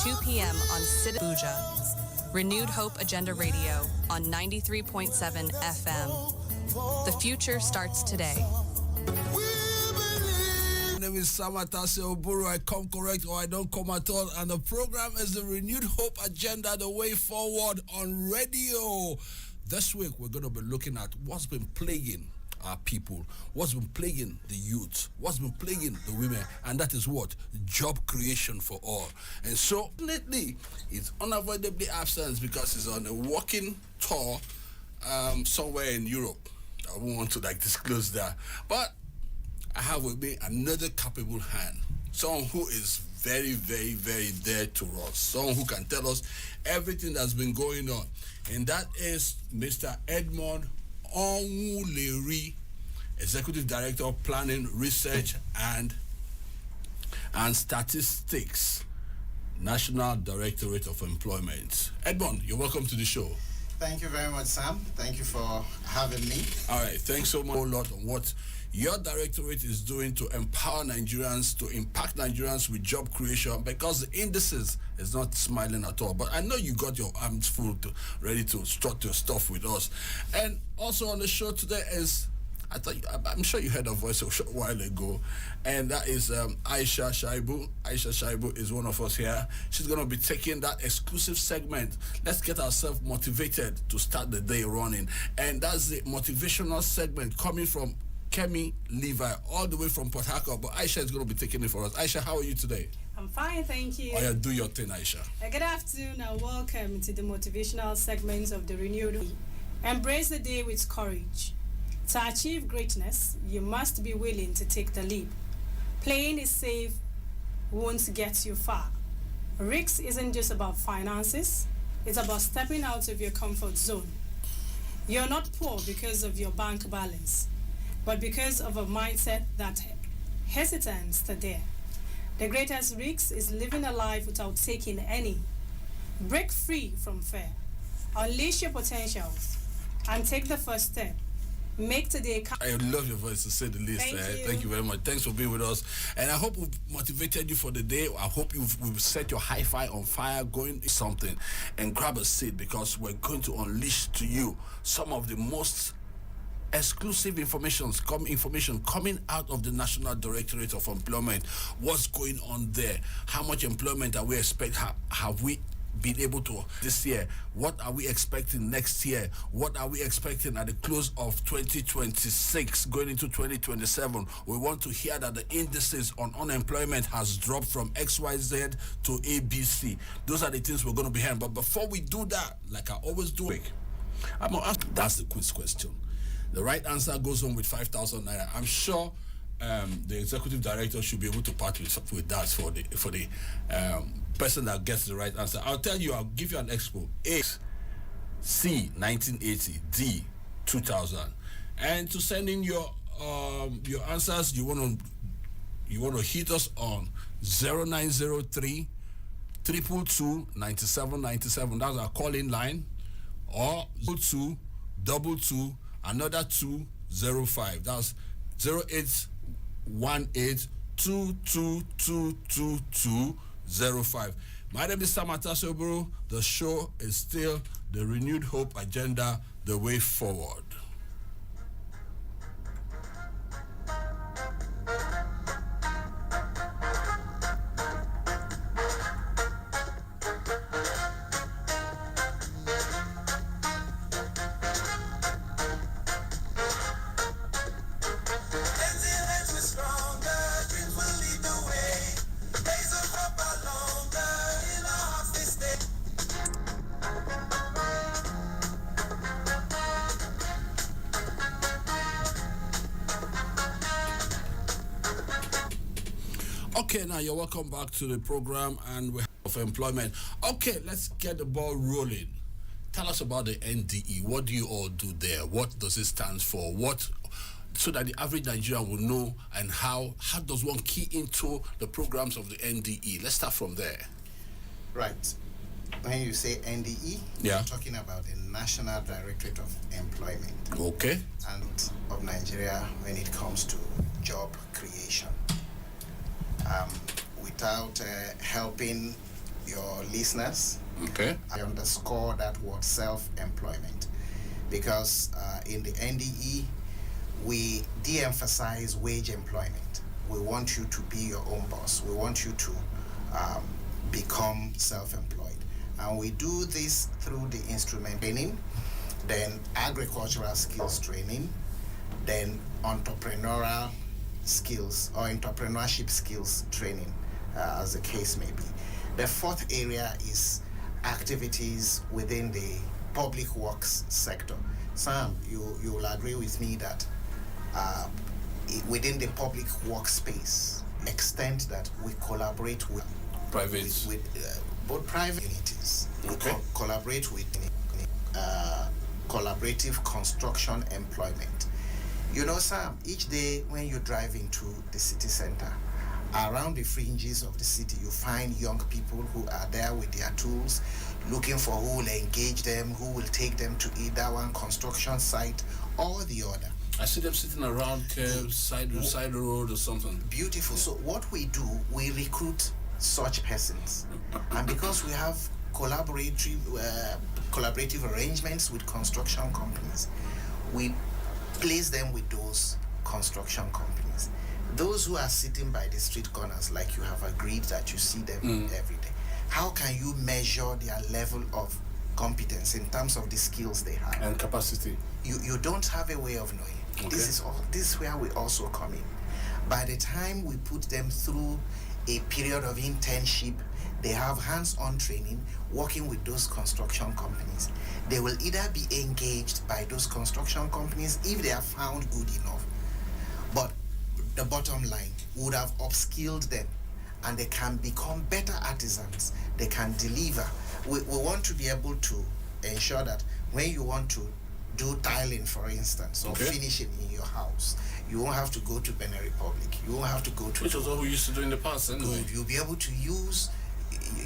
2 p.m. on Abuja. Renewed Hope Agenda Radio on 93.7 FM. The future starts today. My name is Samatase Oburu. I come correct or I don't come at all. And the program is the Renewed Hope Agenda, the way forward on radio. This week, we're going to be looking at what's been plaguing our people, what's been plaguing the youth, what's been plaguing the women, and that is what? Job creation for all. And so, lately, it's unavoidably absent because he's on a walking tour somewhere in Europe. I won't want to disclose that. But I have with me another capable hand, someone who is very, very, very there to us, someone who can tell us everything that's been going on. And that is Mr. Edmond Onwuleri, Executive Director of Planning, Research and Statistics, National Directorate of Employment. Edmond, you're welcome to the show. Thank you very much, Sam. Thank you for having me. All right, thanks so much a lot on what your directorate is doing to empower Nigerians, to impact Nigerians with job creation, because the indices is not smiling at all. But I know you got your arms full ready to strut your stuff with us. And also on the show today is, I'm sure you heard her voice a short while ago, and that is Aisha Shaibu. Aisha Shaibu is one of us here. She's going to be taking that exclusive segment. Let's get ourselves motivated to start the day running. And that's the motivational segment coming from Kemi Levi, all the way from Port Harcourt. But Aisha is going to be taking it for us. Aisha, how are you today? I'm fine, thank you. Oh yeah, do your thing, Aisha. Good afternoon and welcome to the motivational segments of the Renewed. Embrace the day with courage. To achieve greatness, you must be willing to take the leap. Playing it safe won't get you far. Risk isn't just about finances, it's about stepping out of your comfort zone. You're not poor because of your bank balance, but because of a mindset that hesitates to dare. The greatest risk is living a life without taking any. Break free from fear. Unleash your potentials and take the first step. Make today count. I love your voice, to say the least. Thank you very much. Thanks for being with us. And I hope we've motivated you for the day. I hope we've set your hi-fi on fire, going something, and grab a seat, because we're going to unleash to you some of the most exclusive information coming out of the National Directorate of Employment. What's going on there? How much employment are we expect? Have we been able to this year? What are we expecting next year? What are we expecting at the close of 2026 going into 2027? We want to hear that the indices on unemployment has dropped from XYZ to ABC. Those are the things we're going to be hearing. But before we do that, like I always do, I'm going to ask, that's the quiz question. The right answer goes home with 5,000 naira. I'm sure the executive director should be able to part with that for the person that gets the right answer. I'll give you an expo. A, C, 1980, D, 2000. And to send in your answers, you want to hit us on 0903 222 9797. That's our call-in line. Or 0222 another 205. That's 0818 2222205. My name is Samatase Oburu. The show is still the Renewed Hope Agenda, the way forward. Okay, now you're welcome back to the program, and we have employment. Okay, let's get the ball rolling. Tell us about the NDE. What do you all do there? What does it stand for? So that the average Nigerian will know, and how does one key into the programs of the NDE? Let's start from there. Right. When you say NDE, yeah, you're talking about the National Directorate of Employment. Okay. And of Nigeria when it comes to job creation. Without helping your listeners. Okay. I underscore that word self-employment because in the NDE, we de-emphasize wage employment. We want you to be your own boss. We want you to become self-employed. And we do this through the instrument training, then agricultural skills training, then entrepreneurial skills or entrepreneurship skills training, as the case may be. The fourth area is activities within the public works sector. Sam, you will agree with me that within the public workspace, extent that we collaborate with both private entities, okay. Collaborate with collaborative construction employment. You know, Sam, each day when you drive into the city center, around the fringes of the city, you find young people who are there with their tools, looking for who will engage them, who will take them to either one construction site or the other. I see them sitting around curbs, side road or something. Beautiful. So what we do, we recruit such persons. And because we have collaborative arrangements with construction companies, we place them with those construction companies. Those who are sitting by the street corners, like you have agreed that you see them every day, how can you measure their level of competence in terms of the skills they have? And capacity. You don't have a way of knowing. Okay. This is where we also come in. By the time we put them through a period of internship, they have hands-on training working with those construction companies. They will either be engaged by those construction companies if they are found good enough. But the bottom line, would have upskilled them and they can become better artisans. They can deliver. We want to be able to ensure that when you want to do tiling, for instance, or finishing in your house, you won't have to go to Benin Republic. You won't have to go to... Which was what we used to do in the past anyway. Good. You'll be able to use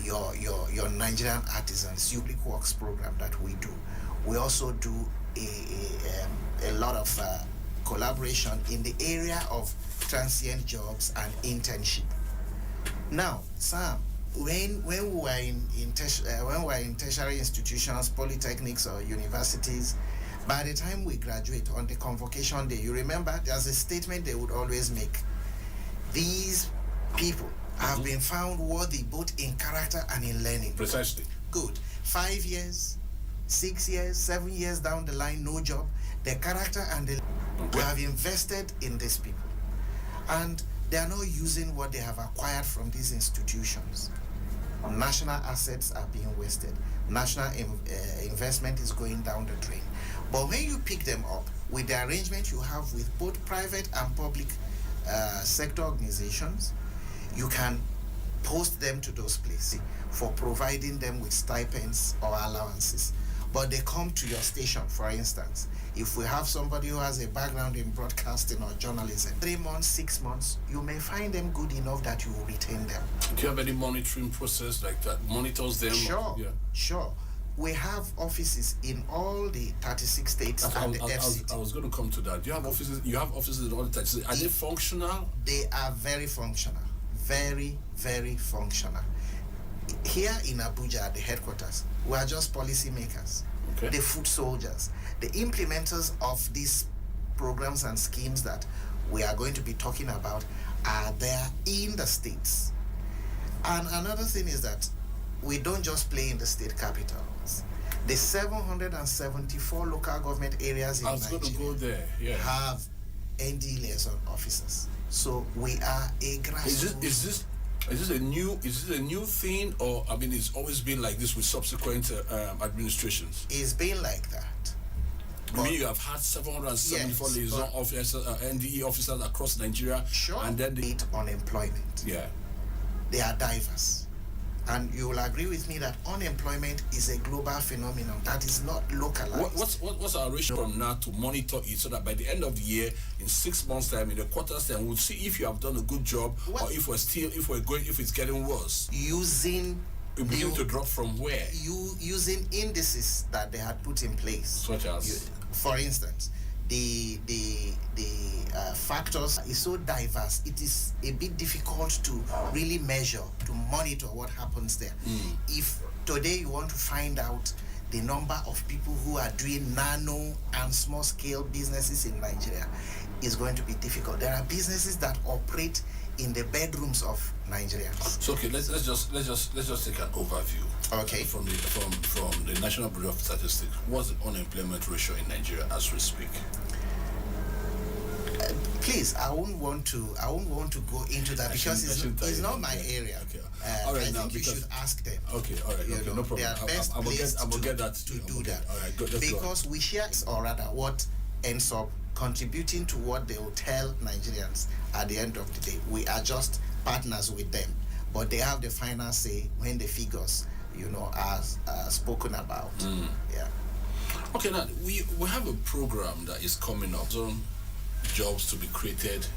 your Nigerian artisans, public works program that we do. We also do a lot of collaboration in the area of transient jobs and internship. Now, Sam, when we were in tertiary institutions, polytechnics or universities, by the time we graduate on the convocation day, you remember there's a statement they would always make. These people have been found worthy both in character and in learning. Precisely. Good. 5 years, 6 years, 7 years down the line, no job. The character and the we have invested in these people. And they are not using what they have acquired from these institutions. National assets are being wasted. National investment is going down the drain. But when you pick them up with the arrangement you have with both private and public sector organizations, you can post them to those places for providing them with stipends or allowances. But they come to your station, for instance. If we have somebody who has a background in broadcasting or journalism, 3 months, 6 months, you may find them good enough that you will retain them. Do you have any monitoring process like that? Monitors them? Sure, Yeah. Sure. We have offices in all the 36 states and the FCT. I was going to come to that. You have offices. You have offices in all the 36. Are they functional? They are very functional. Very, very functional. Here in Abuja, at the headquarters, we are just policy makers, the foot soldiers, the implementers of these programs and schemes that we are going to be talking about are there in the states. And another thing is that we don't just play in the state capitals. The 774 local government areas in Nigeria going to go there. Yeah. have ND liaison officers. So we are a grassroots. Is this a new thing, or I mean, it's always been like this with subsequent administrations? It's been like that. I mean, you have had 774 liaison officers, NDE officers across Nigeria, Sure. and then they unemployment. Yeah. They are diverse. And you will agree with me that unemployment is a global phenomenon that is not localized. What's our ratio from now to monitor it so that by the end of the year, in 6 months' time, in the quarters time, we'll see if you have done a good job or if it's getting worse. Using we begin to drop from where? Using indices that they had put in place. Such as? For instance, factors is so diverse. It is a bit difficult to really measure, to monitor what happens there. If today you want to find out the number of people who are doing nano and small scale businesses in Nigeria, is going to be difficult. There are businesses that operate in the bedrooms of Nigerians. So okay, let's just take an overview. Okay. From the National Bureau of Statistics, what's the unemployment ratio in Nigeria as we speak? Please, I won't want to go into that because it's not my area. Okay. All right, I now think you should ask them. Okay, all right, okay, no problem. They are best placed I will get that to do that. All right, good. Because we share, or rather, what ends up contributing to what they will tell Nigerians at the end of the day. We are just partners with them, but they have the final say when the figures, are spoken about. Yeah. Okay, now we have a program that is coming up. Some jobs to be created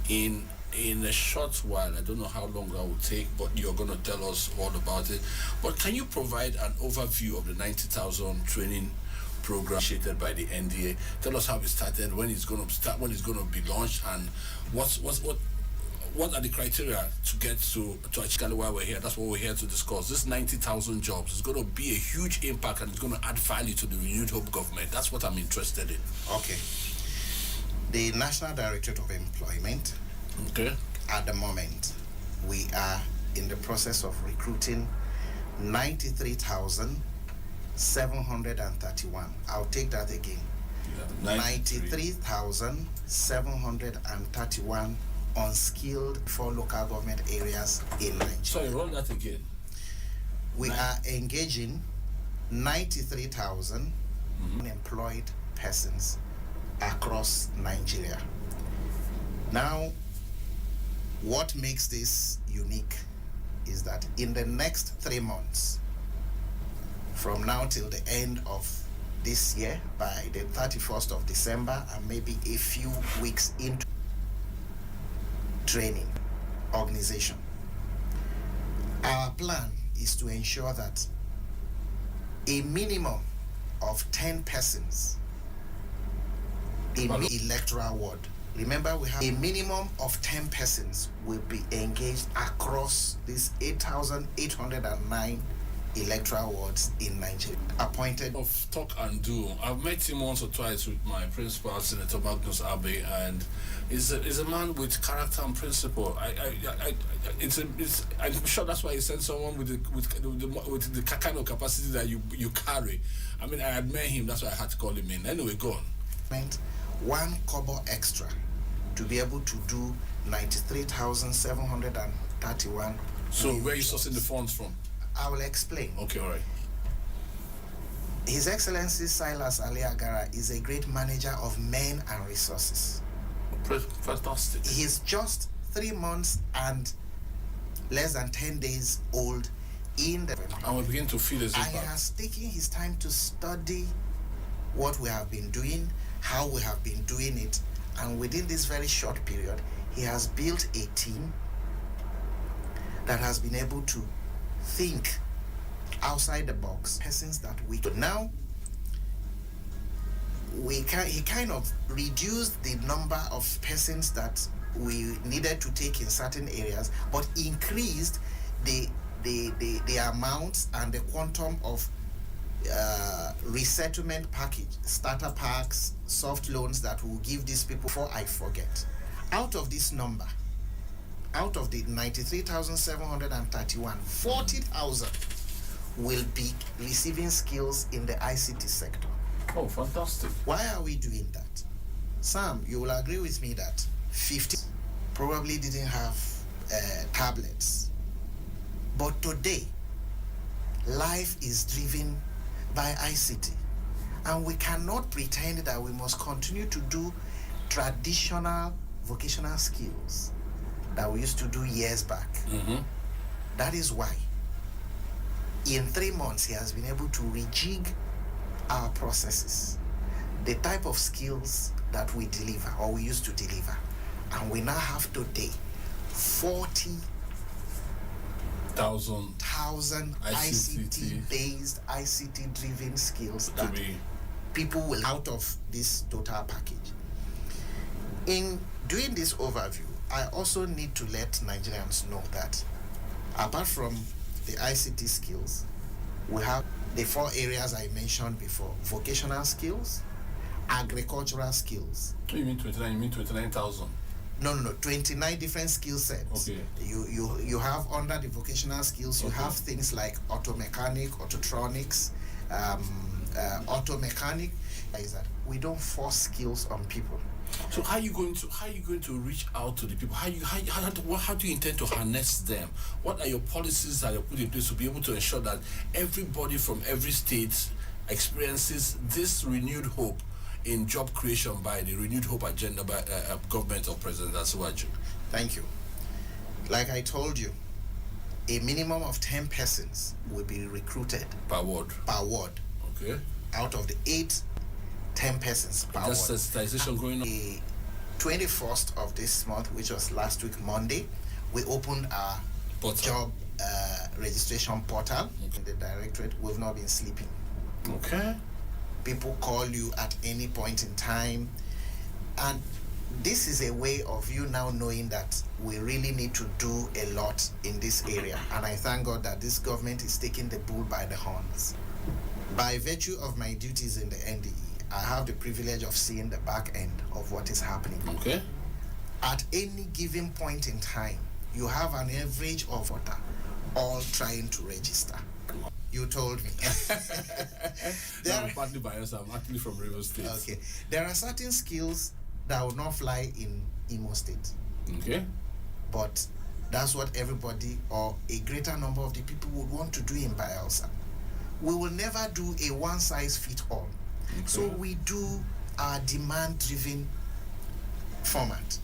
in a short while. I don't know how long that will take, but you're going to tell us all about it. But can you provide an overview of the 90,000 training program initiated by the NDA? Tell us how it started, when it's going to start, when it's going to be launched, and what are the criteria to get to achieve why we're here. That's what we're here to discuss. This 90,000 jobs is going to be a huge impact, and it's going to add value to the Renewed Hope government. That's what I'm interested in. Okay. The National Directorate of Employment, at the moment, we are in the process of recruiting 93,731. I'll take that again. 93,731 unskilled for local government areas in Nigeria. Sorry, roll that again. We are engaging 93,000 unemployed persons across Nigeria. Now, what makes this unique is that in the next 3 months, from now till the end of this year, by the 31st of December, and maybe a few weeks into training organization, our plan is to ensure that a minimum of 10 persons in electoral ward. Remember, we have a minimum of 10 persons will be engaged across these 8,809 electoral wards in Nigeria. Appointed of talk and do. I've met him once or twice with my principal, Senator Magnus Abe, and he's a man with character and principle. I'm sure that's why he sent someone with the kind of capacity that you carry. I mean, I admire him. That's why I had to call him in. Anyway, go on. 1 kobo extra to be able to do 93,731. So where are you sourcing the funds from? I will explain. Okay, all right. His Excellency Silas Ali Agara is a great manager of men and resources. Fantastic. He's just 3 months and less than 10 days old in the... And we begin to feel as and he has taken his time to study what we have been doing, how we have been doing it, and within this very short period, he has built a team that has been able to think outside the box. Persons that we could now, he kind of reduced the number of persons that we needed to take in certain areas, but increased the amounts and the quantum of resettlement package, starter packs, soft loans that will give these people. Before I forget, out of this number, out of the 93,731, 40,000 will be receiving skills in the ICT sector. Oh, fantastic. Why are we doing that? Sam, you will agree with me that 50 probably didn't have tablets. But today, life is driven by ICT. And we cannot pretend that we must continue to do traditional vocational skills that we used to do years back. That is why in 3 months he has been able to rejig our processes, the type of skills that we deliver or we used to deliver. And we now have today 40,000 ICT-based, ICT-driven skills that people will out of this total package. In doing this overview, I also need to let Nigerians know that apart from the ICT skills, we have the 4 areas I mentioned before: vocational skills, agricultural skills. You mean 29? You mean 29,000? No, 29 different skill sets. Okay. You have under the vocational skills, you have things like auto mechanic, autotronics, auto mechanic. Is that we don't force skills on people. So how are you going to reach out to the people? How do you intend to harness them? What are your policies that you put in place to be able to ensure that everybody from every state experiences this renewed hope in job creation by the renewed hope agenda by government of President Asiwaju? Thank you. Like I told you, a minimum of 10 persons will be recruited Per ward. Okay. Out of the 10 persons per ward. Just sensitization going on. The 21st of this month, which was last week Monday, we opened our job registration portal in the directorate. We've not been sleeping. Okay. People call you at any point in time, and this is a way of you now knowing that we really need to do a lot in this area. And I thank God that this government is taking the bull by the horns. By virtue of my duties in the NDE, I have the privilege of seeing the back end of what is happening. Okay. At any given point in time, you have an average of all trying to register. You told me. I'm partly biased. I'm actually from Rivers State. Okay. There are certain skills that will not fly in Imo State. Okay. But that's what everybody or a greater number of the people would want to do in Bayelsa. We will never do a one-size-fits-all. Okay. So we do our demand-driven format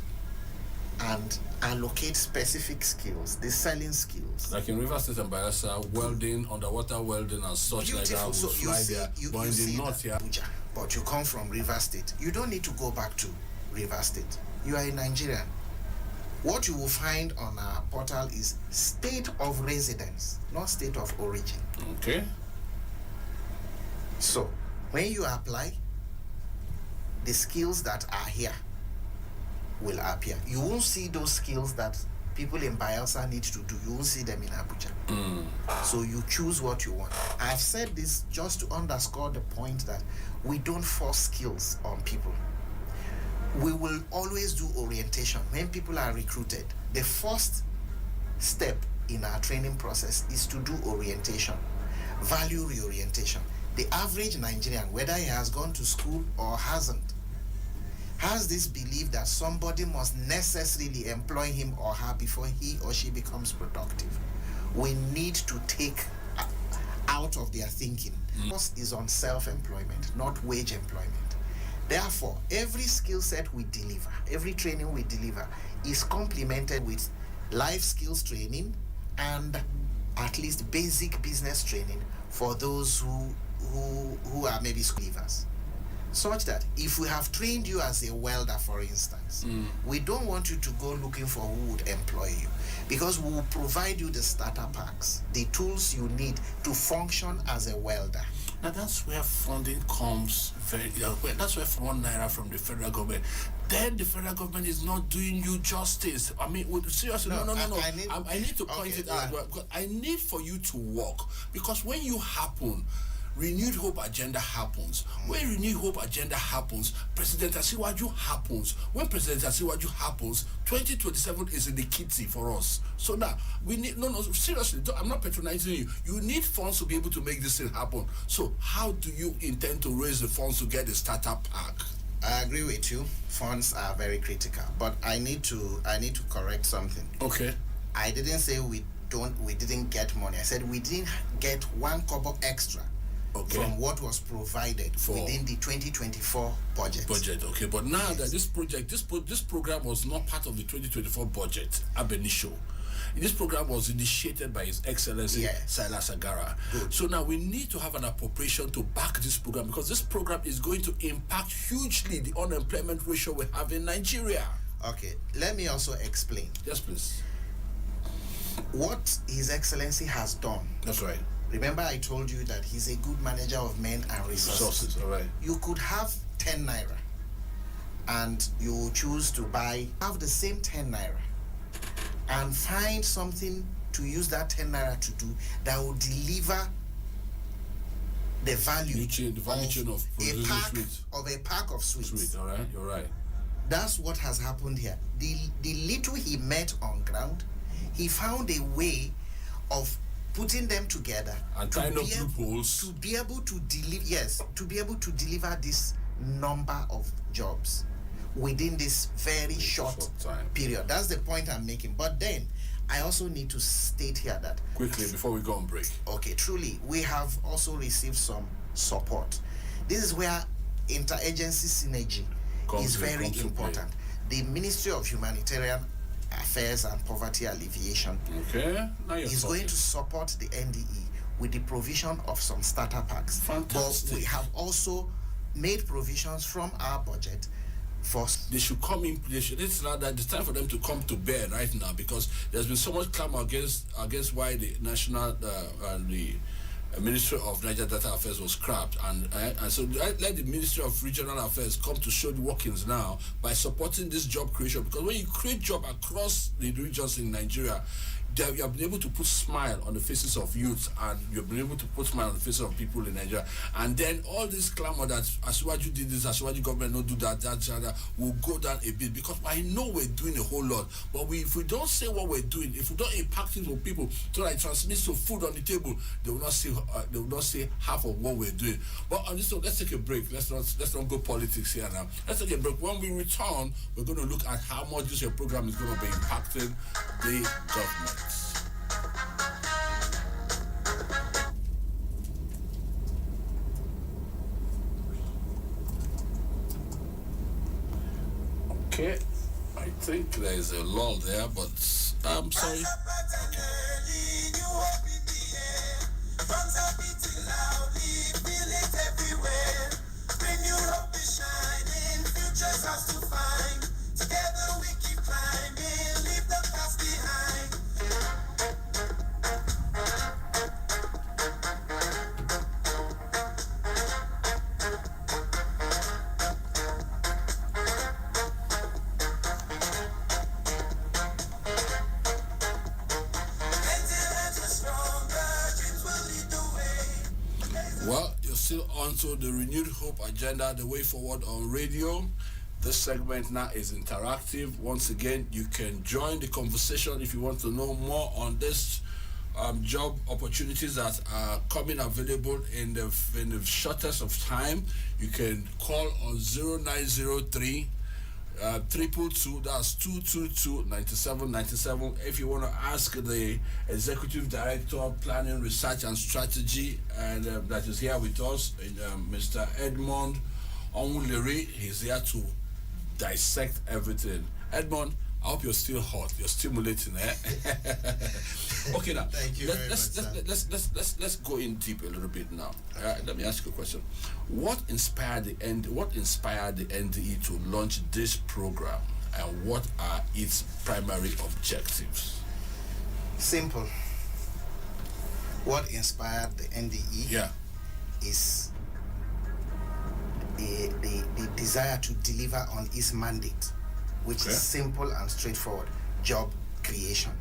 and allocate specific skills, the selling skills. Like in Rivers State and Bayelsa, welding, underwater welding and such. Beautiful. Like that will so fly there. But in the north here. But you come from Rivers State. You don't need to go back to Rivers State. You are a Nigerian. What you will find on our portal is state of residence, not state of origin. Okay. So, when you apply, the skills that are here will appear. You won't see those skills that people in Bayelsa need to do. You won't see them in Abuja. So you choose what you want. I've said this just to underscore the point that we don't force skills on people. We will always do orientation. When people are recruited, the first step in our training process is to do orientation, value reorientation. The average Nigerian, whether he has gone to school or hasn't, has this belief that somebody must necessarily employ him or her before he or she becomes productive. We need to take out of their thinking. Focus is on self-employment, not wage employment. Therefore, every skill set we deliver, every training we deliver is complemented with life skills training and at least basic business training for those who are maybe school leavers. Such that if we have trained you as a welder, for instance, we don't want you to go looking for who would employ you, because we will provide you the starter packs, the tools you need to function as a welder. Now that's where funding comes that's where ₦1 from the federal government. Then the federal government is not doing you justice. I mean, seriously, no. I need to point it out. Because I need for you to work, because when you happen, Renewed Hope Agenda happens. When Renewed Hope Agenda happens, President Asiwaju happens. When President Asiwaju happens, 2027 is in the kitty for us. So now, we need, seriously, I'm not patronizing you. You need funds to be able to make this thing happen. So how do you intend to raise the funds to get the startup pack? I agree with you. Funds are very critical, but I need to correct something. Okay. I didn't say we didn't get money. I said we didn't get 1 kobo extra. Okay. From what was provided within the 2024 budget. Okay, but now that this program was not part of the 2024 budget ab initio. This program was initiated by His Excellency Silas Agara. Good. So now we need to have an appropriation to back this program, because this program is going to impact hugely the unemployment ratio we have in Nigeria. Okay, let me also explain. Yes, please. What His Excellency has done. That's right. Remember I told you that he's a good manager of men and resources. All right. You could have 10 naira and you choose to have the same 10 naira and find something to use that 10 naira to do that will deliver the value chain of a pack of sweets. Sweet, all right, you're right. That's what has happened here. The little he met on ground, he found a way of putting them together and tying up loopholes to be able to deliver this number of jobs within this very short time period. That's the point I'm making. But then I also need to state here that quickly before we go on break. Okay, truly, we have also received some support. This is where interagency synergy is very important. The Ministry of Humanitarian Affairs and Poverty Alleviation is going to support the NDE with the provision of some starter packs. Fantastic. But we have also made provisions from our budget for. They should come in. It's not that it's time for them to come to bear right now, because there's been so much clamor against why the national the Ministry of Niger Data Affairs was scrapped, and so let the Ministry of Regional Affairs come to show the workings now by supporting this job creation, because when you create job across the regions in Nigeria, you have been able to put smile on the faces of youth, and you've been able to put smile on the faces of people in Nigeria. And then all this clamor that Asiwaju did this, Asiwaju government not do that will go down a bit, because I know we're doing a whole lot, but if we don't say what we're doing, if we don't impact it for people so that it transmits to food on the table, they will not see half of what we're doing. But on this one, let's take a break. Let's not go politics here now. Let's take a break. When we return, we're going to look at how much this program is going to be impacting the government. Okay, I think there's a lull there, but I'm sorry. Well, you're still on to the Renewed Hope Agenda, the way forward on radio. This segment now is interactive. Once again, you can join the conversation if you want to know more on this job opportunities that are coming available in the shortest of time. You can call on 0903 222, that's 222-9797. If you want to ask the Executive Director of Planning, Research and Strategy, and that is here with us, Mr. Edmond Onwuleri, he's here to dissect everything. Edmond, I hope you're still hot. You're stimulating, eh? Okay, now. Thank you very much. Let's go in deep a little bit now. Let me ask you a question. What inspired the NDE to launch this program, and what are its primary objectives? Simple. What inspired the NDE is the desire to deliver on its mandate, which is simple and straightforward: job creation.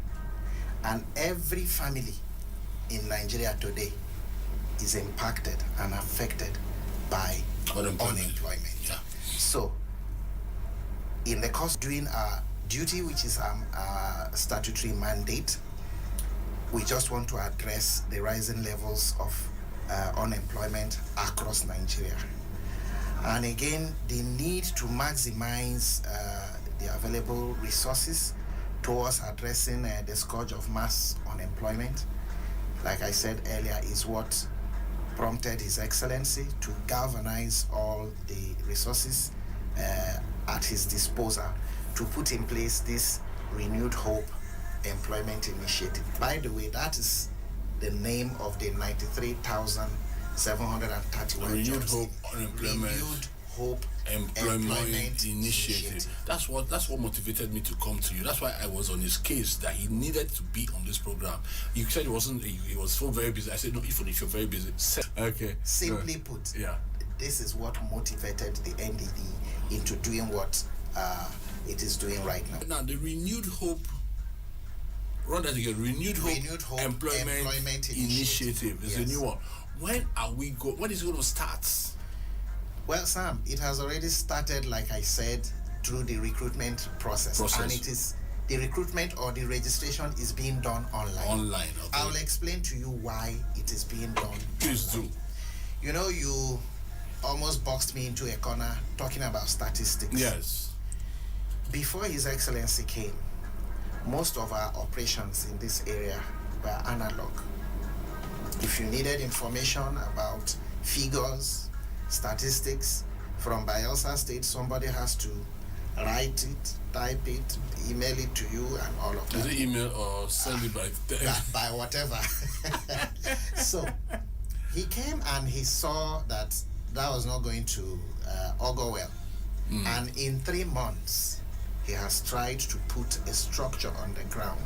And every family in Nigeria today is impacted and affected by unemployment. Yeah. So, in the course of doing our duty, which is our statutory mandate, we just want to address the rising levels of unemployment across Nigeria. And again, the need to maximize the available resources towards addressing the scourge of mass unemployment, like I said earlier, is what prompted His Excellency to galvanize all the resources at his disposal to put in place this Renewed Hope Employment Initiative. By the way, that is the name of the 93,731 Renewed jobs. Hope Unemployment. Renewed Hope Employment Initiative. That's what motivated me to come to you. That's why I was on his case that he needed to be on this program. You said he was so very busy. I said, no, even if you're very busy. Okay. Simply put, yeah, this is what motivated the NDD into doing what it is doing right now. Now, the Renewed Hope, run that again, Renewed Hope Employment Initiative is a new one. When is it going to start? Well, Sam, it has already started, like I said, through the recruitment process. And it is the recruitment or the registration is being done online. Okay. I'll explain to you why it is being done. Please do. You know, you almost boxed me into a corner talking about statistics. Yes. Before His Excellency came, most of our operations in this area were analog. If you needed information about figures, statistics from Bayelsa State, somebody has to write it, type it, email it to you, and all of that. Is it email or send it by by whatever. So he came and he saw that was not going to augur well. And in 3 months, he has tried to put a structure on the ground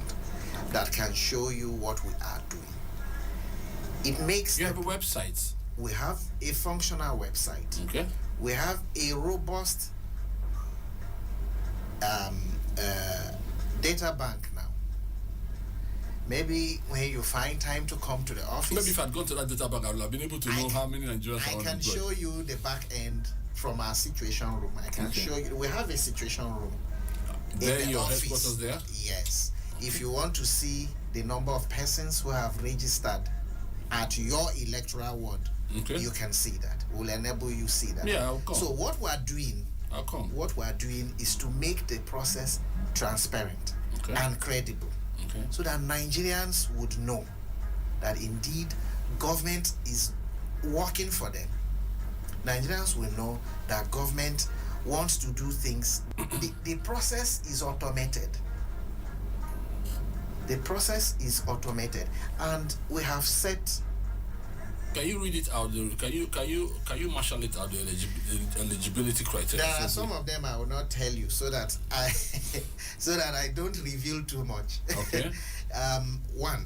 that can show you what we are doing. It makes... You have a website? We have a functional website. Okay. We have a robust data bank now. Maybe when you find time to come to the office... Maybe if I'd gone to that data bank, I would have been able to know how many Nigerians are unemployed. I can show you the back end from our situation room. I can show you. We have a situation room. There, your headquarters there? Yes. If you want to see the number of persons who have registered at your electoral ward, you can see that. We'll enable you see that. Yeah, I'll come. So what we're doing, is to make the process transparent and credible, so that Nigerians would know that indeed government is working for them. Nigerians will know that government wants to do things. The process is automated. The process is automated, and we have set. Can you read it out? Can you marshal it out, the eligibility criteria? There are some of them I will not tell you, so that I don't reveal too much. Okay. One,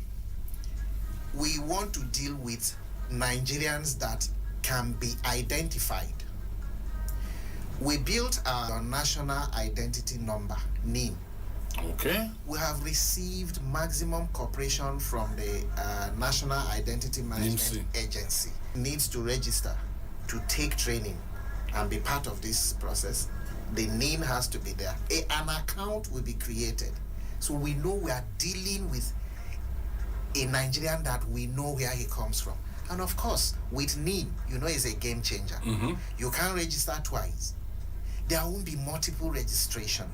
we want to deal with Nigerians that can be identified. We built our national identity number, NIN. Okay. We have received maximum cooperation from the National Identity Management Agency. Needs to register to take training and be part of this process. The NIN has to be there. An account will be created. So we know we are dealing with a Nigerian that we know where he comes from. And of course, with NIN, it's a game changer. You can't register twice. There won't be multiple registration.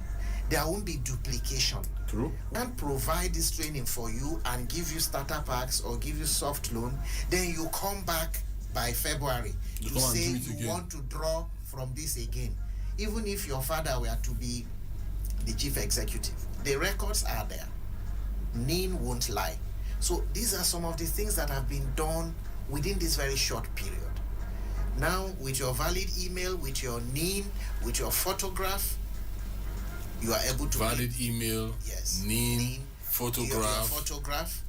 There won't be duplication. True. We can provide this training for you and give you starter packs or give you soft loan. Then you come back by February. You say you want to draw from this again. Even if your father were to be the chief executive, the records are there. NIN won't lie. So these are some of the things that have been done within this very short period. Now, with your valid email, with your NIN, with your photograph, you are able to valid email, NIN, photograph,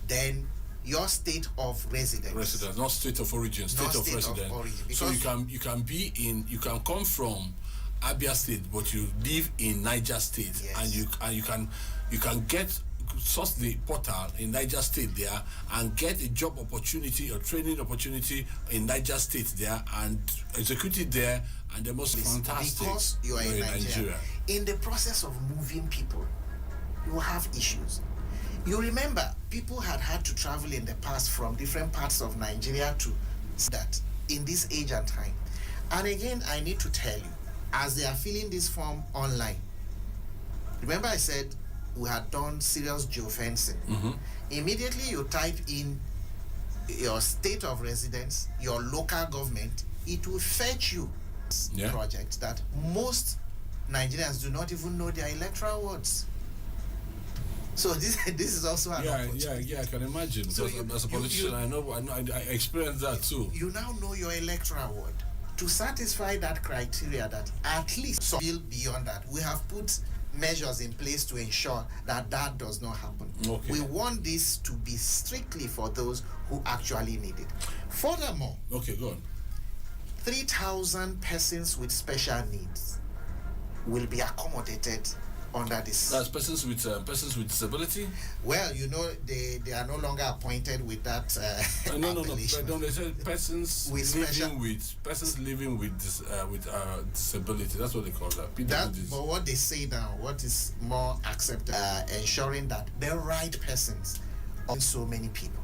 then your state of residence, not state of origin, state of residence. So you can come from Abia State, but you live in Niger State, and you can get source the portal in Niger State there and get a job opportunity or training opportunity in Niger State there and execute it there, and the most fantastic because you are in Nigeria. In the process of moving people, you will have issues. You remember, people had to travel in the past from different parts of Nigeria to that in this age and time. And again, I need to tell you, as they are filling this form online, remember I said we had done serious geofencing. Immediately you type in your state of residence, your local government, it will fetch you project that most Nigerians do not even know their electoral wards. So this is also an opportunity. I can imagine. So as a politician, I know I experienced that too. You now know your electoral ward. to satisfy that criteria, that at least some build beyond that, we have put measures in place to ensure that that does not happen. Okay. We want this to be strictly for those who actually need it. Furthermore, Okay, go on. 3,000 persons with special needs will be accommodated under this. That's persons with disability. Well, you know, they are no longer appointed with that No. appellation. But they said persons With living with disability. That's what they call that. PWDs. But what they say now, what is more accepted, ensuring that the right persons on so many people.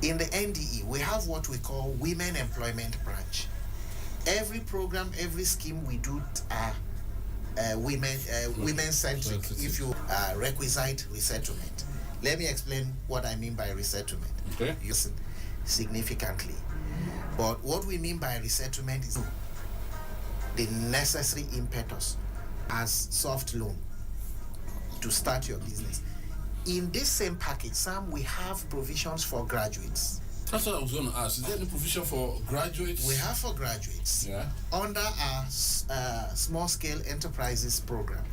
In the NDE, we have what we call Women Employment Branch. Every program, every scheme we do are women-centric. If you requisite resettlement, let me explain what I mean by resettlement. Okay. Listen significantly. But what we mean by resettlement is the necessary impetus as soft loan to start your business. In this same package, Sam, we have provisions for graduates. That's what I was going to ask. Is there any provision for graduates? We have for graduates. Yeah. Under our small scale enterprises program,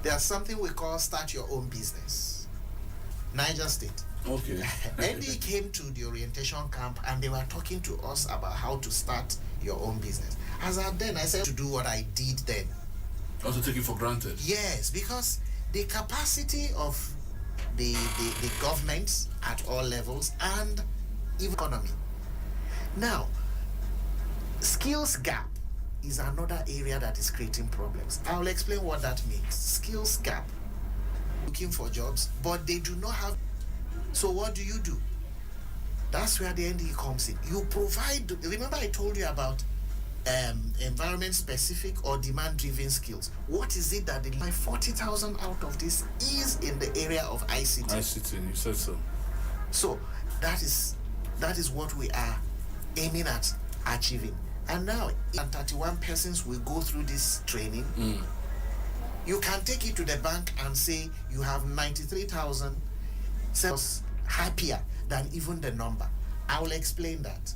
there's something we call Start Your Own Business. Niger State. Okay. ND came to the orientation camp and they were talking to us about how to start your own business. As I said to do what I did then. Also take it for granted. Yes, because the capacity of the governments at all levels and even economy. Now, skills gap is another area that is creating problems. I'll explain what that means. Skills gap. Looking for jobs, but they do not have. So what do? That's where the NDE comes in. You provide. Remember I told you about environment specific or demand driven skills. What is it that they like? 40,000 out of this is in the area of ICT. ICT, you said so. So that is what we are aiming at achieving. And now 31 persons will go through this training. You can take it to the bank and say you have 93,000 sales happier than even the number. I will explain that.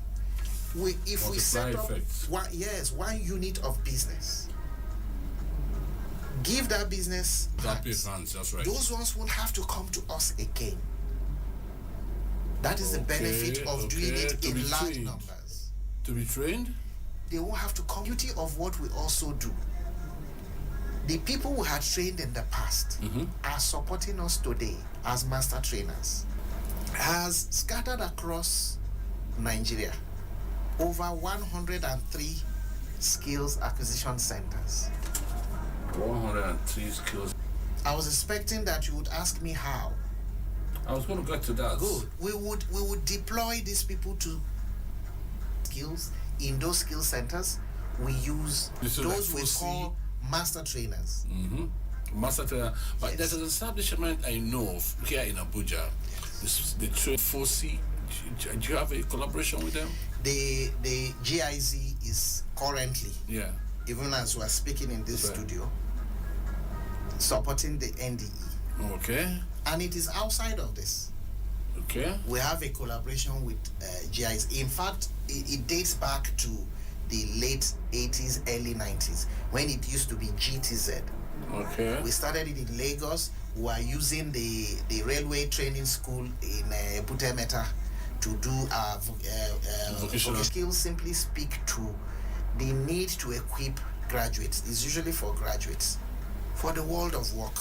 If we set up one unit of business, give that business funds, that's right. Those ones won't have to come to us again. That is the benefit of doing it in large numbers. To be trained? They won't have to come. Beauty of what we also do. The people who had trained in the past are supporting us today as master trainers. Has scattered across Nigeria over 103 skills acquisition centers. 103 skills. I was expecting that you would ask me how. I was going to get to that. Good. We would deploy these people to skills in those skill centers. We use those we call master trainers. Master trainer. But there's an establishment I know of here in Abuja. The train 4C. Do you have a collaboration with them? The GIZ is currently, even as we're speaking in this studio, supporting the NDE. Okay. And it is outside of this. Okay. We have a collaboration with GIZ. In fact, it dates back to the late 80s, early 90s, when it used to be GTZ. Okay. We started it in Lagos. We are using the railway training school in Butemeta to do our vocational skills. Simply speak to the need to equip graduates. It's usually for graduates, for the world of work.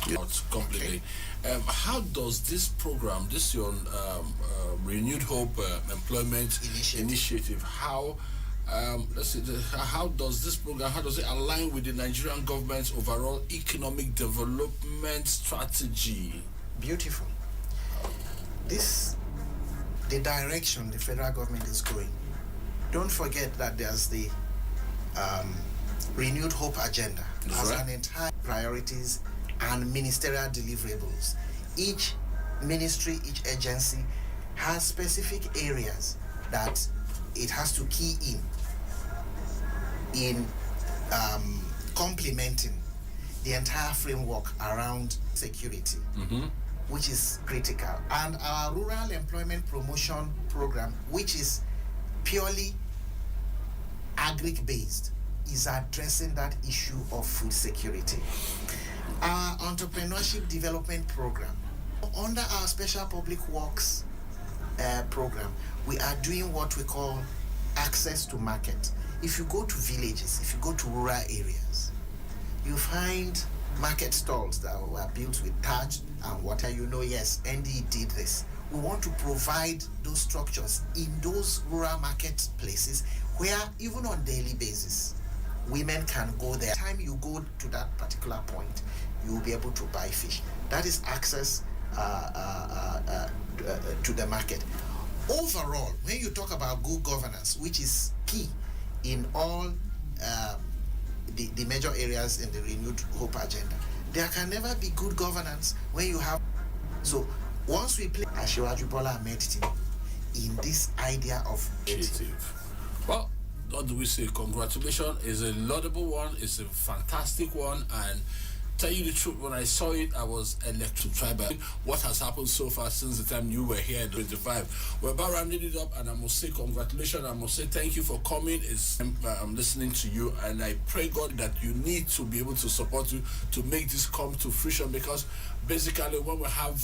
Not completely. How does this program, this your Renewed Hope Employment Initiative, how how does this program, how does it align with the Nigerian government's overall economic development strategy? Beautiful. The direction the federal government is going. Don't forget that there's the Renewed Hope agenda as an entire priorities and ministerial deliverables. Each ministry, each agency has specific areas that it has to key in complementing the entire framework around security, which is critical. And our Rural Employment Promotion Program, which is purely agric-based, is addressing that issue of food security. Our entrepreneurship development program, under our special public works program, we are doing what we call access to market. If you go to villages, if you go to rural areas, you find market stalls that were built with thatch and water. Yes, NDE did this. We want to provide those structures in those rural market places where, even on daily basis, women can go there. Time you go to that particular point, you will be able to buy fish. That is access to the market. Overall, when you talk about good governance, which is key in all the major areas in the Renewed Hope agenda, there can never be good governance when you have. So once we play Asiwaju Bola Ahmed Tinubu in this idea of initiative, well, what do we say? Congratulations. It's a laudable one. It's a fantastic one. And tell you the truth, when I saw it, I was electrified. What has happened so far since the time you were here in 25? We're about rounding it up, and I must say congratulations. I must say thank you for coming. I'm listening to you, and I pray God that you need to be able to support you to make this come to fruition, because basically when we have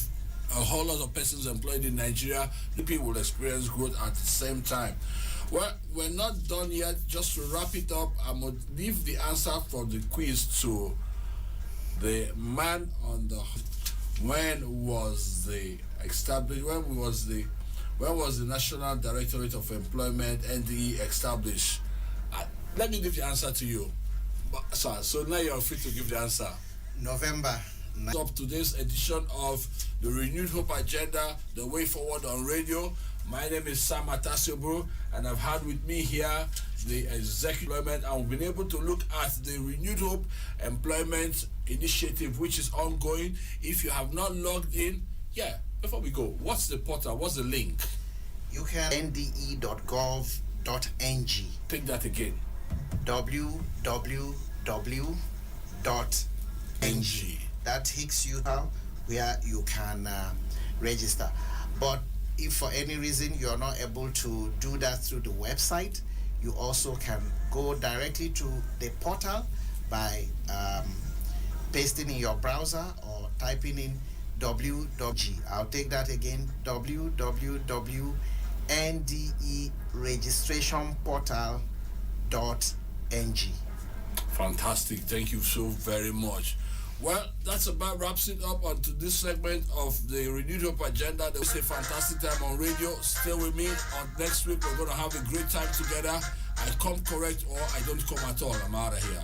a whole lot of persons employed in Nigeria, the people will experience growth at the same time. Well, we're not done yet. Just to wrap it up, I'm going to leave the answer for the quiz to the man on the. When was the National Directorate of Employment, NDE, established? Let me give the answer to you. So now you're free to give the answer. November. Up to this edition of the Renewed Hope Agenda, the way forward on radio. My name is Sam Atasiobu, and I've had with me here the Executive Employment, and we've been able to look at the Renewed Hope Employment Initiative, which is ongoing. If you have not logged in, before we go, what's the portal? What's the link? You can nde.gov.ng. Take that again. www.ng. That takes you down where you can register. But if for any reason you're not able to do that through the website, you also can go directly to the portal by pasting in your browser or typing in www.ng. I'll take that again, www.nderegistrationportal.ng. Fantastic. Thank you so very much. Well, that's about wraps it up onto this segment of the Renewed Hope Agenda. There was a fantastic time on radio. Stay with me. On next week, we're going to have a great time together. I come correct or I don't come at all. I'm out of here.